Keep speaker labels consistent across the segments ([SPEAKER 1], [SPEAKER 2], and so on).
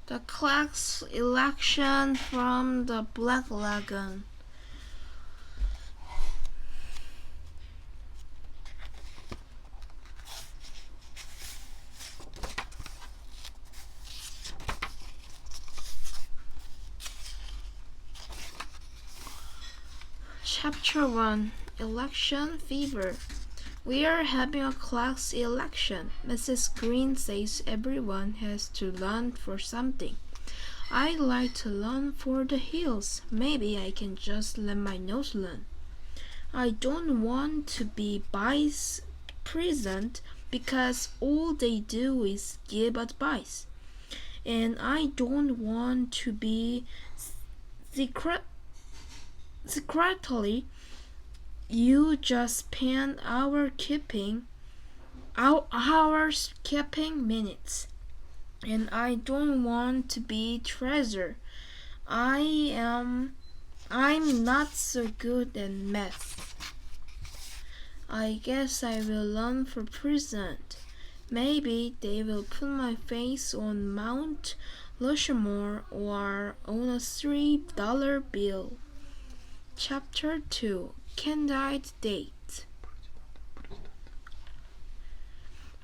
[SPEAKER 1] The class election from the Black Lagoon. Chapter 1. Election Fever. We are having a class election. Mrs. Green says everyone has to run for something. I'd like to run for the hills. Maybe I can just let my nose run. I don't want to be vice president because all they do is give advice. And I don't want to be secretly. You just spend hours keeping minutes. And I don't want to be treasurer. I'm not so good at math. I guess I will run for president. Maybe they will put my face on Mount Rushmore or on a $3 bill. Chapter 2. Candidate Date.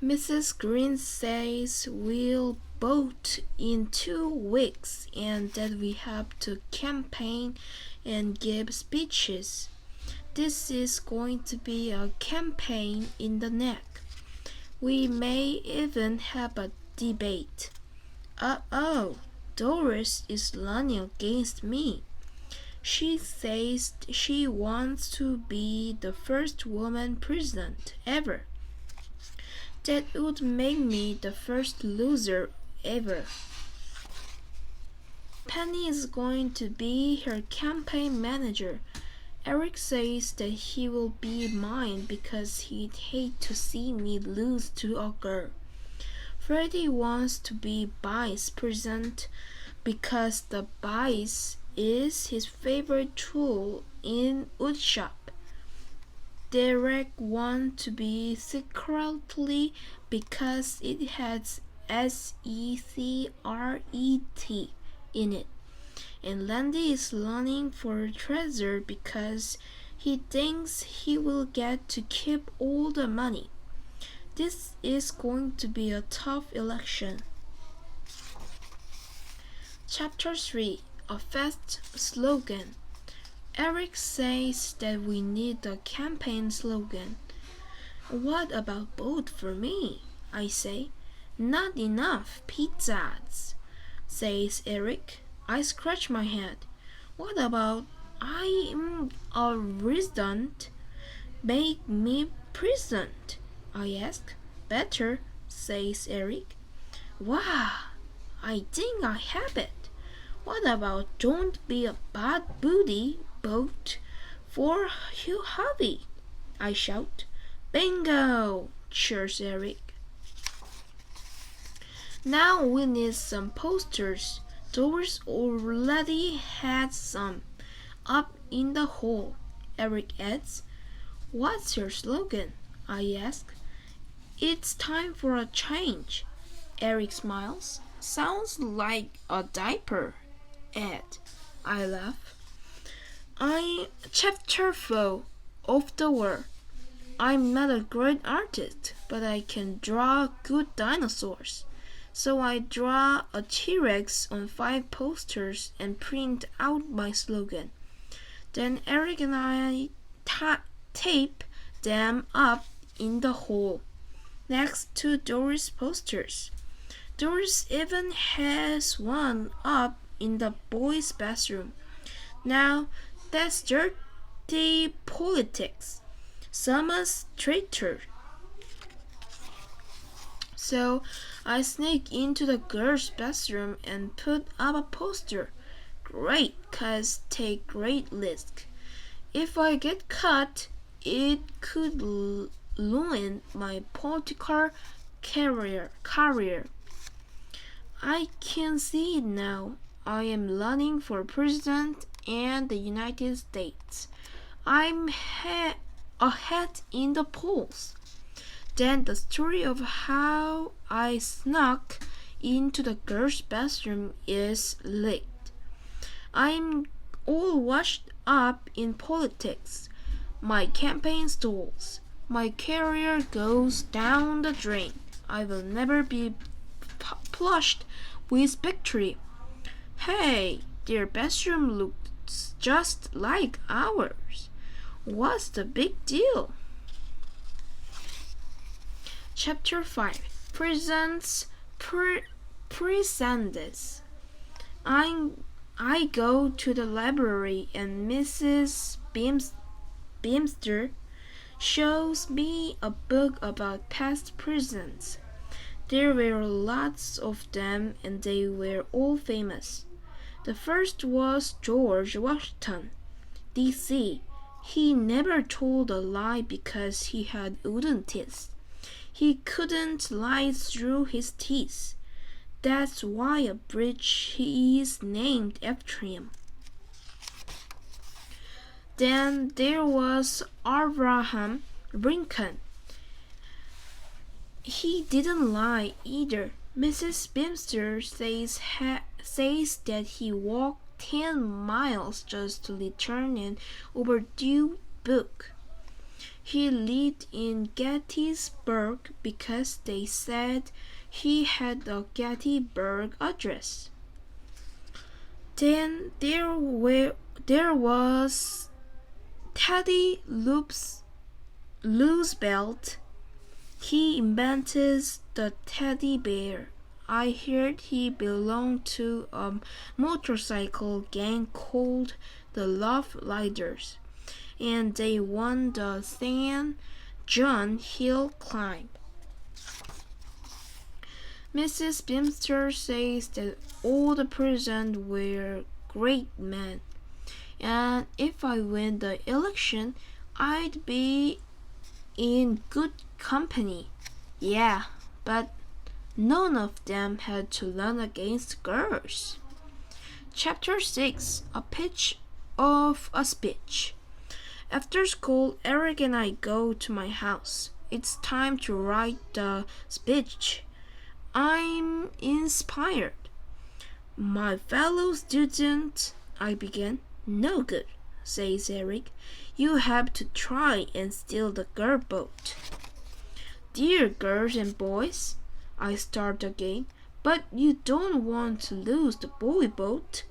[SPEAKER 1] Mrs. Green says we'll vote in 2 weeks and that we have to campaign and give speeches. This is going to be a campaign in the neck. We may even have a debate. Doris is running against me. She says she wants to be the first woman president ever. That would make me the first loser ever. Penny is going to be her campaign manager. Eric says that he will be mine because he'd hate to see me lose to a girl. Freddie wants to be vice president because the vice is his favorite tool in woodshop. Derek wants to be secretly because it has SECRET in it. And Landy is running for treasurer because he thinks he will get to keep all the money. This is going to be a tough election. Chapter 3. A fast slogan. Eric says that we need a campaign slogan. What about vote for me? I say. Not enough pizzas, says Eric. I scratch my head. What about I'm a resident? Make me president, I ask. Better, says Eric. Wow, I think I have it. What about don't be a bad booty, vote for Hugh Harvey? I shout. Bingo, cheers Eric. Now we need some posters. Doris already had some up in the hall. Eric adds. What's your slogan? I ask. It's time for a change. Eric smiles. Sounds like a diaper ad. I laugh. Chapter 4. Off the wall. I'm not a great artist, but I can draw good dinosaurs. So I draw a T-Rex on 5 posters and print out my slogan. Then Eric and I tape them up in the hall, next to Doris' posters. Doris even has one up in the boys' bathroom. Now, that's dirty politics. Someone's traitor. So I sneak into the girls' bathroom and put up a poster. Great, 'cause take great risk. If I get caught, it could ruin my political career. I can see it now. I am running for president in the United States. I'm ahead in the polls. Then the story of how I snuck into the girls' bathroom is leaked. I'm all washed up in politics. My campaign stalls. My career goes down the drain. I will never be flushed with victory. Hey, their bathroom looks just like ours. What's the big deal? Chapter 5 Presents Precedence. I go to the library and Mrs. Beamster shows me a book about past presidents. There were lots of them and they were all famous. The first was George Washington, D.C. He never told a lie because he had wooden teeth. He couldn't lie through his teeth. That's why a bridge is named after him. Then there was Abraham Lincoln. He didn't lie either. Mrs. Beamster says that he walked 10 miles just to return an overdue book. He lived in Gettysburg because they said he had a Gettysburg address. Then there was Teddy Roosevelt. He invented the teddy bear. I heard he belonged to a motorcycle gang called the Love Riders, and they won the San John Hill climb. Mrs. Beamster says that all the presidents were great men, and if I win the election, I'd be in good company. Yeah, but none of them had to run against girls. Chapter 6 A Pitch of a Speech. After school, Eric and I go to my house. It's time to write the speech. I'm inspired. My fellow student, I begin. No good, says Eric. You have to try and steal the girl boat. Dear girls and boys, I start again. But you don't want to lose the boy boat,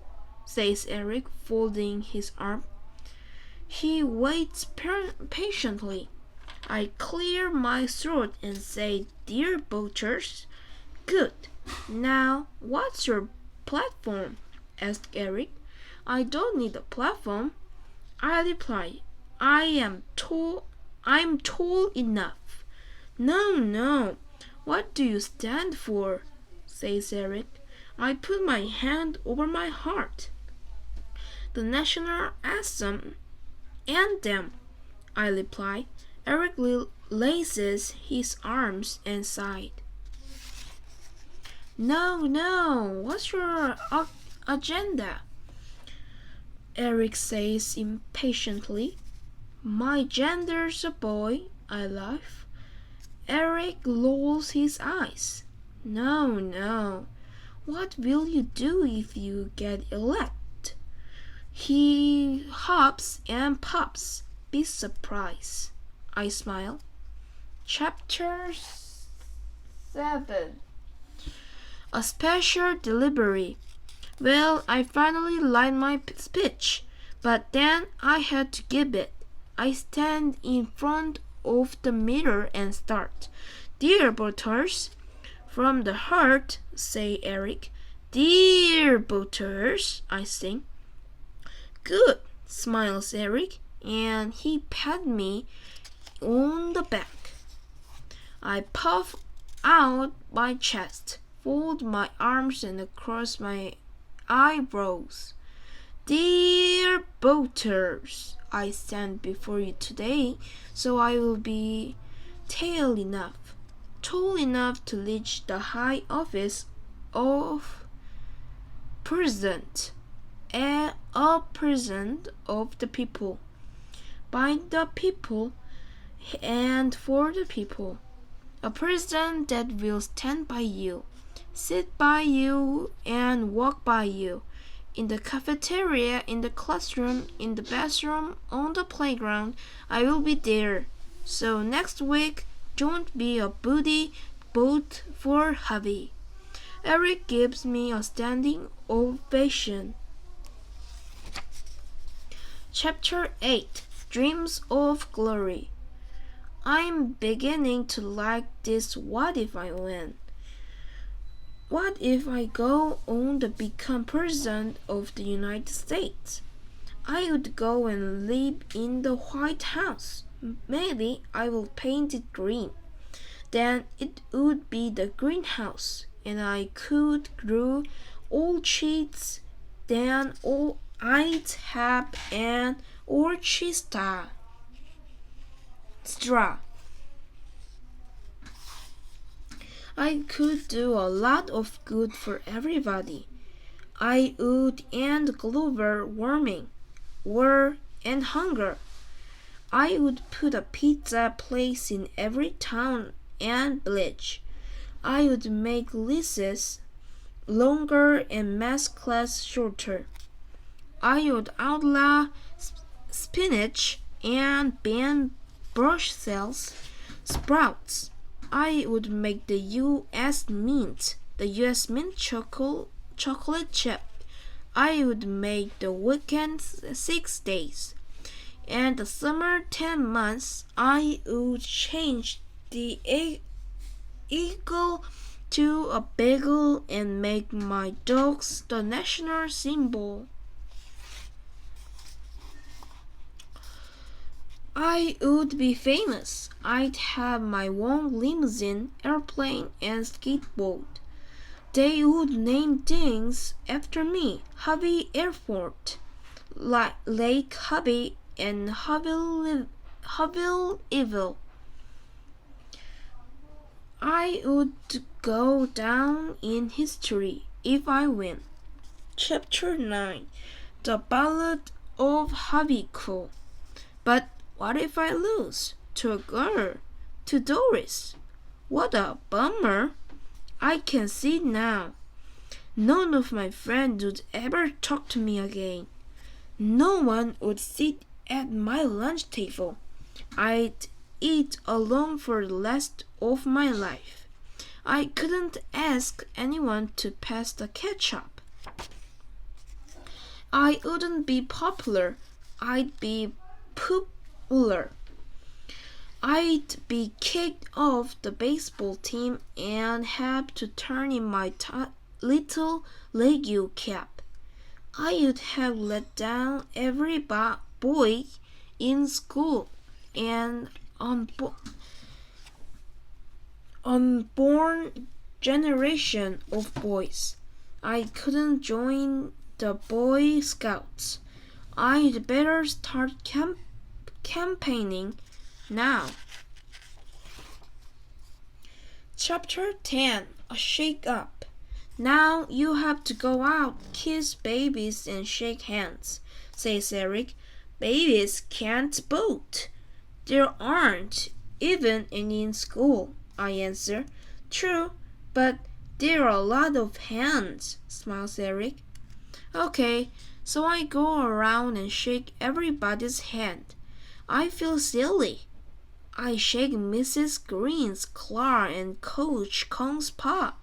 [SPEAKER 1] says Eric, folding his arm. He waits patiently. I clear my throat and say, Dear boaters. Good. Now, what's your platform? Asked Eric. I don't need a platform. I reply, I'm tall enough. No. What do you stand for? Says Eric. I put my hand over my heart. The national anthem, I reply. Eric laces his arms and sighed. No, what's your agenda? Eric says impatiently. My gender's a boy, I laugh. Eric rolls his eyes. No. What will you do if you get elected? He hops and pops. Be surprised. I smile. Chapter 7 A Special Delivery. Well, I finally lined my speech, but then I had to give it. I stand in front of the mirror and start. Dear voters, from the heart, say Eric. Dear voters, I sing. Good, smiles Eric, and he pat me on the back. I puff out my chest, fold my arms and across my eyebrows. Dear voters, I stand before you today, so I will be tall enough to reach the high office of president, a president of the people, by the people, and for the people, a president that will stand by you, sit by you and walk by you. In the cafeteria, in the classroom, in the bathroom, on the playground, I will be there. So next week, don't be a booty boat for hubby. Eric gives me a standing ovation. Chapter 8 Dreams of Glory. I'm beginning to like this what if I win. What if I go on to become President of the United States? I would go and live in the White House. Maybe I will paint it green. Then it would be the greenhouse, and I could grow orchids. Then I'd have an orchestra. Straw. I could do a lot of good for everybody. I would end global warming, war, and hunger. I would put a pizza place in every town and village. I would make leases longer and math class shorter. I would outlaw spinach and ban Brussels sprouts. I would make the U.S. Mint chocolate chip. I would make the weekend 6 days, and the summer 10 months. I would change the eagle to a bagel and make my dogs the national symbol. I would be famous. I'd have my own limousine, airplane, and skateboard. They would name things after me. Hobby Airport, Lake Hobby, and Hobby Evil. I would go down in history if I win. Chapter 9 The Ballad of Hobby Cool. But what if I lose? To a girl, to Doris. What a bummer. I can see now. None of my friends would ever talk to me again. No one would sit at my lunch table. I'd eat alone for the rest of my life. I couldn't ask anyone to pass the ketchup. I wouldn't be popular. I'd be popular. I'd be kicked off the baseball team and have to turn in my little Lagoon cap. I would have let down every boy in school and unborn generation of boys. I couldn't join the Boy Scouts. I'd better start campaigning now. Chapter 10 A Shake-Up. Now you have to go out, kiss babies, and shake hands, says Eric. Babies can't boat. There aren't even any in school, I answer. True, but there are a lot of hands, smiles Eric. Okay, so I go around and shake everybody's hand. I feel silly. I shake Mrs. Green's claw and Coach Kong's paw.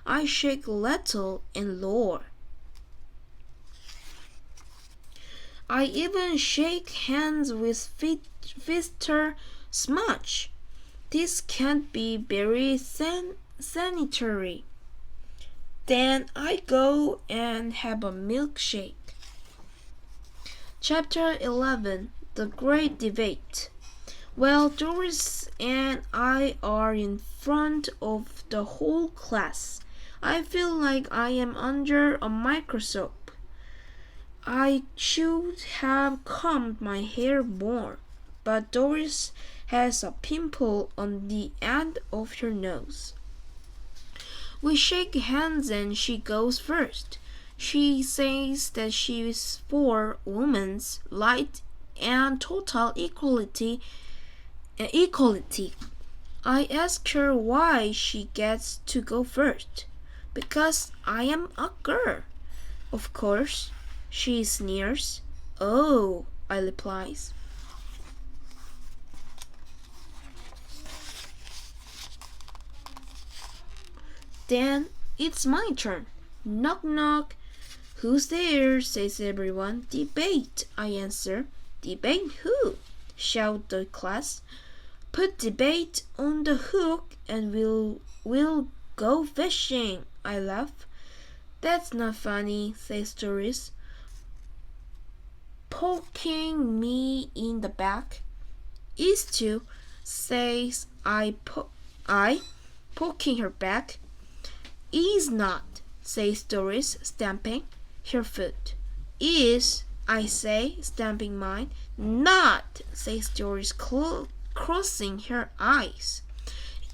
[SPEAKER 1] I shake Little and Lore. I even shake hands with Mr. Smudge. This can't be very sanitary. Then I go and have a milkshake. Chapter 11 The Great Debate. Well, Doris and I are in front of the whole class. I feel like I am under a microscope. I should have combed my hair more, but Doris has a pimple on the end of her nose. We shake hands and she goes first. She says that she is for women's right and total equality. I ask her why she gets to go first. Because I am a girl. Of course, she sneers. Oh, I replies. Then it's my turn. Knock knock. Who's there? Says everyone. Debate, I answer. Debate who? Shout the class. Put debate on the hook and we'll go fishing, I laugh. That's not funny, says Doris, poking me in the back. Is to, says I, poking her back. Is not, says Doris, stamping her foot. Is, I say, stamping mine. Not, says Doris, crossing her eyes.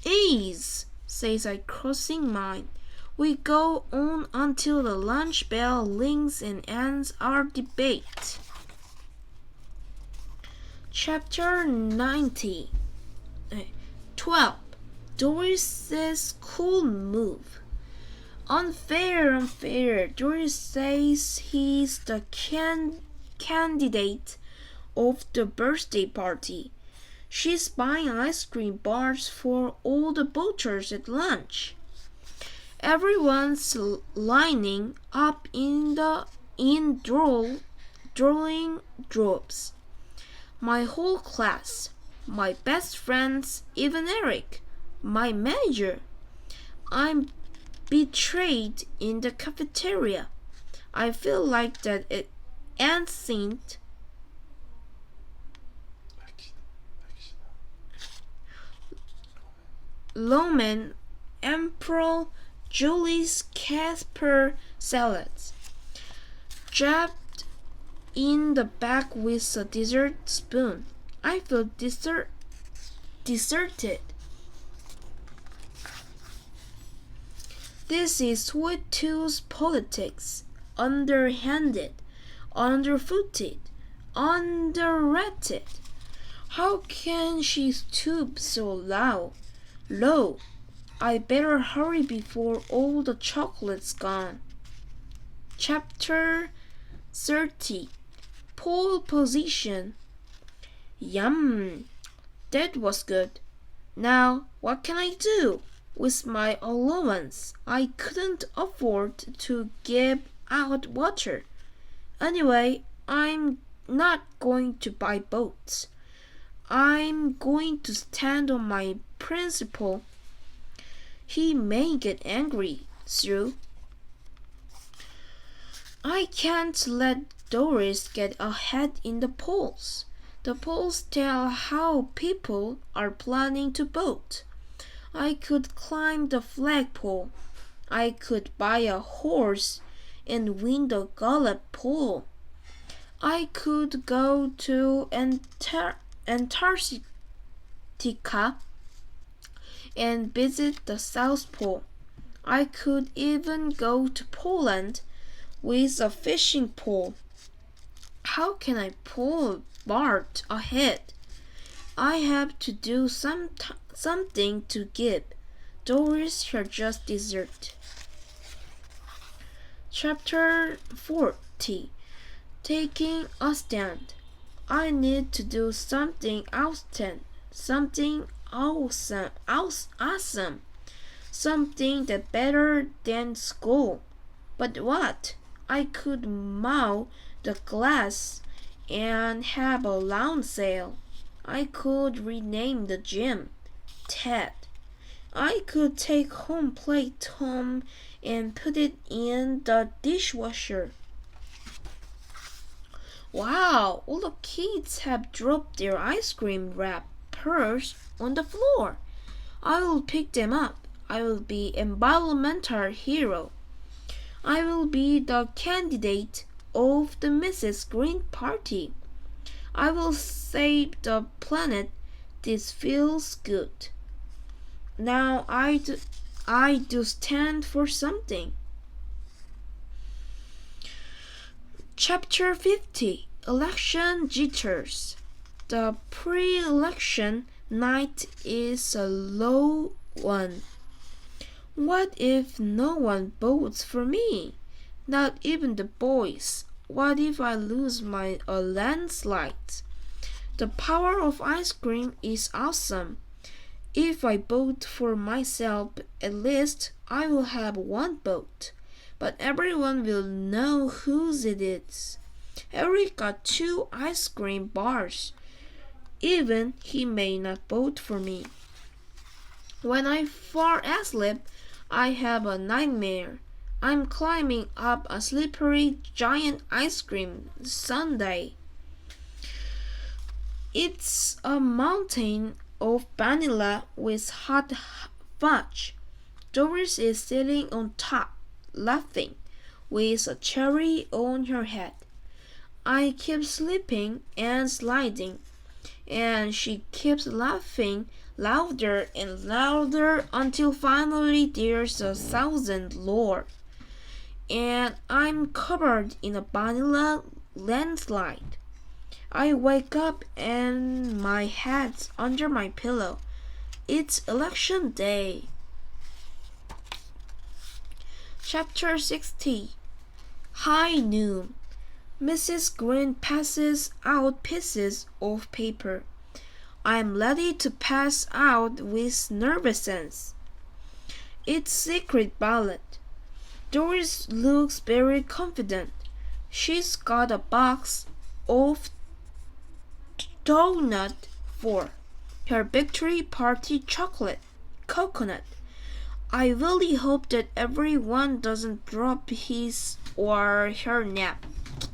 [SPEAKER 1] Is, says I, crossing mine. We go on until the lunch bell rings and ends our debate. Chapter 12. Doris's cool move. Unfair, unfair. Doris says he's the candidate of the birthday party. She's buying ice cream bars for all the boaters at lunch. Everyone's lining up in drawing drops. My whole class, my best friends, even Eric, my manager. I'm betrayed in the cafeteria. I feel like that ancient Roman Emperor Julius Caesar salads, jabbed in the back with a dessert spoon. I feel deserted. This is sweet tooth politics, underhanded, underfooted, underrated. How can she stoop so low? I better hurry before all the chocolate's gone. Chapter 30. Pole position. Yum! That was good. Now, what can I do? With my allowance, I couldn't afford to give out water. Anyway, I'm not going to buy boats. I'm going to stand on my principle. He may get angry, Sue. I can't let Doris get ahead in the polls. The polls tell how people are planning to vote. I could climb the flagpole. I could buy a horse and win the gallop pole. I could go to Antarctica and visit the South Pole. I could even go to Poland with a fishing pole. How can I pull Bart ahead? I have to do something to give Doris her just dessert. Chapter 40. Taking a stand. I need to do something awesome, something that better than school. But what? I could mow the glass and have a lawn sale. I could rename the gym Ted. I could take home plate home and put it in the dishwasher. Wow, all the kids have dropped their ice cream wrappers on the floor. I will pick them up. I will be environmental hero. I will be the candidate of the Mrs. Green party. I will save the planet. This feels good. Now I do stand for something. Chapter 50. Election jitters. The pre-election night is a low one. What if no one votes for me? Not even the boys. What if I lose my landslide? The power of ice cream is awesome. If I vote for myself, at least I will have one vote. But everyone will know whose it is. Eric got 2 ice cream bars. Even he may not vote for me. When I fall asleep, I have a nightmare. I'm climbing up a slippery giant ice cream sundae. It's a mountain of vanilla with hot fudge. Doris is sitting on top, laughing, with a cherry on her head. I keep slipping and sliding, and she keeps laughing louder and louder until finally there's a thousand Lord, and I'm covered in a vanilla landslide. I wake up and my head's under my pillow. It's election day. Chapter 60. High noon. Mrs. Green passes out pieces of paper. I am ready to pass out with nervousness. It's secret ballot. Doris looks very confident. She's got a box of donut for her victory party chocolate coconut. I really hope that everyone doesn't drop his or her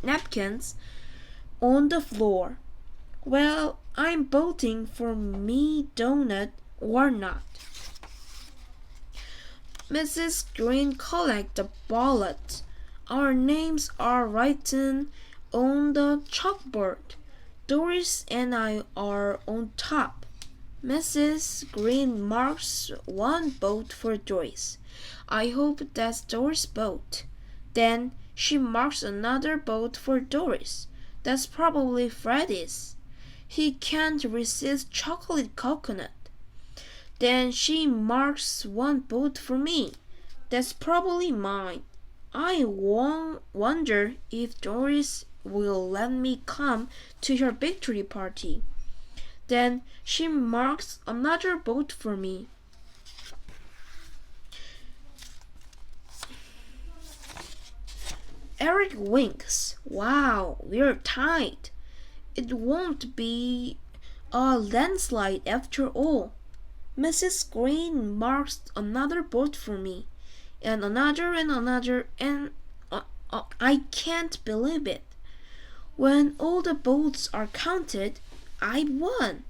[SPEAKER 1] napkins on the floor. Well, I'm voting for me donut or not. Mrs. Green collects the ballot. Our names are written on the chalkboard. Doris and I are on top. Mrs. Green marks 1 vote for Doris. I hope that's Doris' vote. Then she marks another vote for Doris. That's probably Freddy's. He can't resist chocolate coconut. Then she marks 1 vote for me. That's probably mine. I wonder if Doris will let me come to her victory party. Then she marks another vote for me. Eric winks. Wow, we're tied. It won't be a landslide after all. Mrs. Green marks another vote for me, and another, and I can't believe it. When all the votes are counted, I won.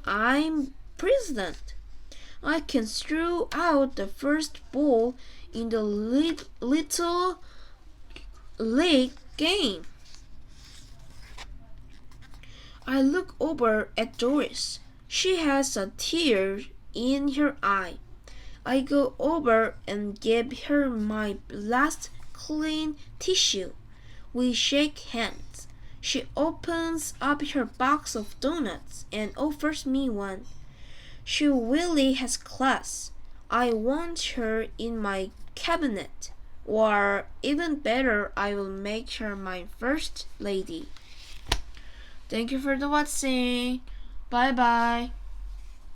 [SPEAKER 1] I'm president. I can throw out the first ball in the little league game. I look over at Doris. She has a tear in her eye. I go over and give her my last clean tissue. We shake hands. She opens up her box of donuts and offers me one. She really has class. I want her in my cabinet. Or even better, I will make her my first lady. Thank you for the watching. Bye bye.